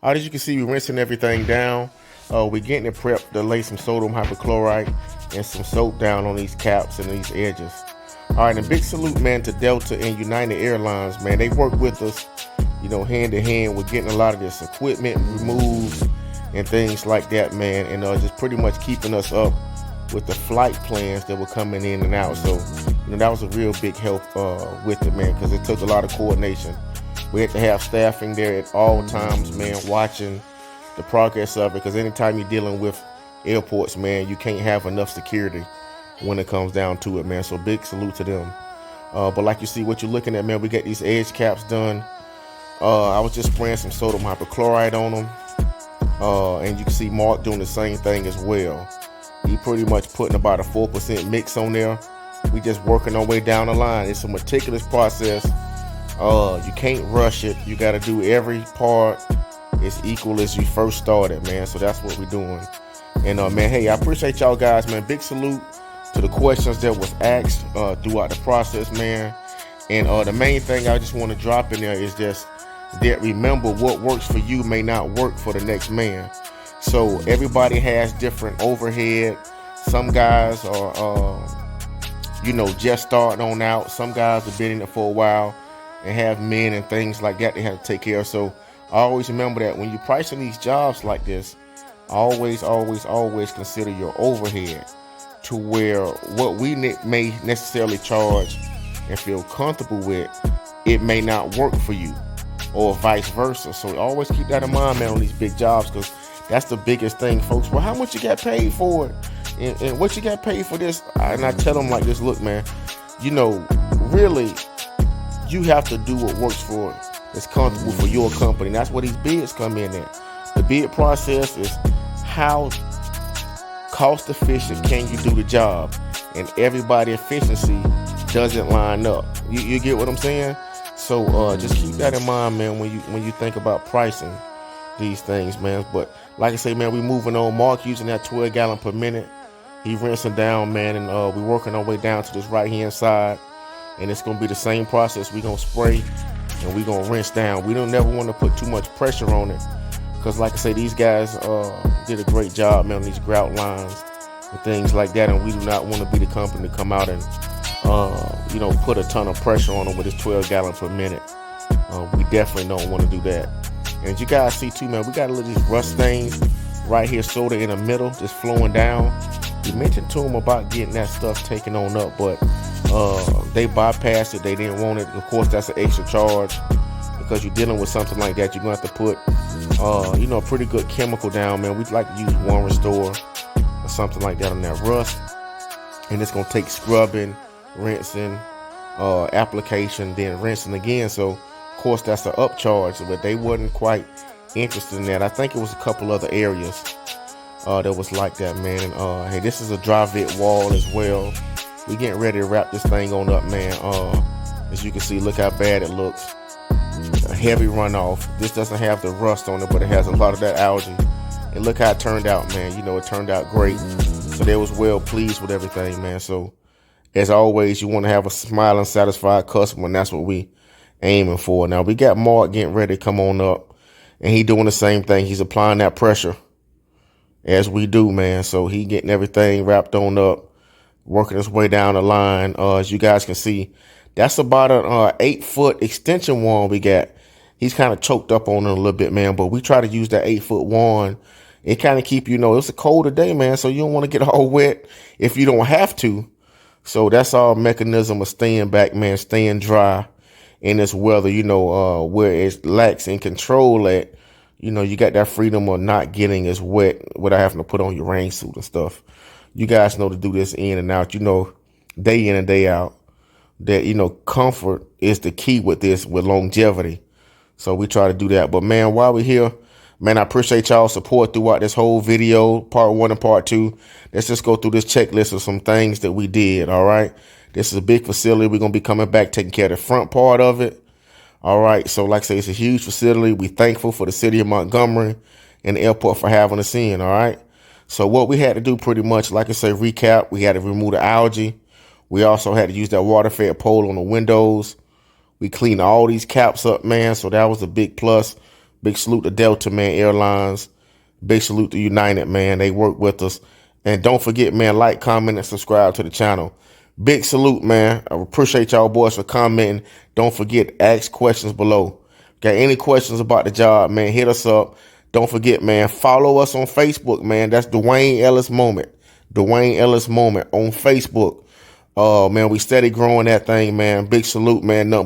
As you can see, we're rinsing everything down. We're getting it prepped to lay some sodium hypochlorite and some soap down on these caps and these edges. All right, and big salute, man, to Delta and United Airlines, man. They work with us, hand in hand. We're getting a lot of this equipment removed and things like that, man, and just pretty much keeping us up with the flight plans that were coming in and out. So, that was a real big help with it, man, because it took a lot of coordination. We had to have staffing there at all times, man, watching the progress of it, because anytime you're dealing with airports, man, you can't have enough security when it comes down to it, man. So big salute to them. But like you see, what you're looking at, man, we got these edge caps done. I was just spraying some sodium hypochlorite on them. And you can see Mark doing the same thing as well. He pretty much putting about a 4% mix on there. We just working our way down the line. It's a meticulous process. You can't rush it. You got to do every part as equal as you first started, man. So that's what we're doing. And man, hey, I appreciate y'all guys, man. Big salute to the questions that was asked throughout the process, man. And the main thing I just want to drop in there is just that remember, what works for you may not work for the next man. So everybody has different overhead. Some guys are just starting on out. Some guys have been in it for a while and have men and things like that they have to take care of. So I always remember that when you're pricing these jobs like this, always consider your overhead, to where what we may necessarily charge and feel comfortable with, it may not work for you, or vice versa. So always keep that in mind, man, on these big jobs, because that's the biggest thing, folks. Well, how much you got paid for it? And what you got paid for this? And I tell them like this, look, man, really, you have to do what works for it. It's comfortable for your company. And that's where these bids come in at. The bid process is how cost efficient can you do the job, and everybody efficiency doesn't line up. You get what I'm saying? So just keep that in mind, man, when you think about pricing these things, man. But like I say, man, we moving on. Mark using that 12 gallon per minute. He rinsing down, man, and we working our way down to this right hand side, and it's gonna be the same process. We gonna spray and we gonna rinse down. We don't never want to put too much pressure on it, because like I say, these guys did a great job, man, on these grout lines and things like that, and we do not want to be the company to come out and put a ton of pressure on them with this 12 gallon per minute. We definitely don't want to do that. And as you guys see too, man, we got a little these rust stains right here, sort of in the middle, just flowing down. We mentioned to them about getting that stuff taken on up, but they bypassed it. They didn't want it. Of course, that's an extra charge, because you're dealing with something like that. You're gonna have to put a pretty good chemical down, man. We'd like to use One Restore or something like that on that rust, and it's gonna take scrubbing, rinsing, application, then rinsing again. So of course that's an upcharge, but they wasn't quite interested in that. I think it was a couple other areas that was like that, man. And hey, this is a dry vent wall as well. We getting ready to wrap this thing on up, man. As you can see, look how bad it looks. A heavy runoff. This doesn't have the rust on it, but it has a lot of that algae. And look how it turned out, man. It turned out great. So they was well pleased with everything, man. So as always, you want to have a smiling, satisfied customer, and that's what we aiming for. Now we got Mark getting ready to come on up, and he doing the same thing. He's applying that pressure as we do, man. So he getting everything wrapped on up, working his way down the line. As you guys can see, that's about an 8-foot extension wand we got. He's kind of choked up on it a little bit, man, but we try to use that 8-foot wand. It kind of keep, it's a colder day, man, so you don't want to get all wet if you don't have to. So that's our mechanism of staying back, man, staying dry in this weather, where it lacks in control at, you got that freedom of not getting as wet without having to put on your rain suit and stuff. You guys know to do this in and out, day in and day out, that, comfort is the key with this, with longevity. So we try to do that. But man, while we're here, man, I appreciate y'all support throughout this whole video, part 1 and part 2. Let's just go through this checklist of some things that we did, all right? This is a big facility. We're going to be coming back, taking care of the front part of it. All right, so like I say, it's a huge facility. We're thankful for the city of Montgomery and the airport for having us in, all right? So what we had to do pretty much, like I say, recap, we had to remove the algae. We also had to use that water-fed pole on the windows. We cleaned all these caps up, man, so that was a big plus. Big salute to Delta, man, Airlines. Big salute to United, man. They work with us. And don't forget, man, like, comment, and subscribe to the channel. Big salute, man. I appreciate y'all boys for commenting. Don't forget, ask questions below. Got any questions about the job, man, hit us up. Don't forget, man, follow us on Facebook, man. That's Dwayne Ellis Moment. Dwayne Ellis Moment on Facebook. Man, we steady growing that thing, man. Big salute, man. Nothing but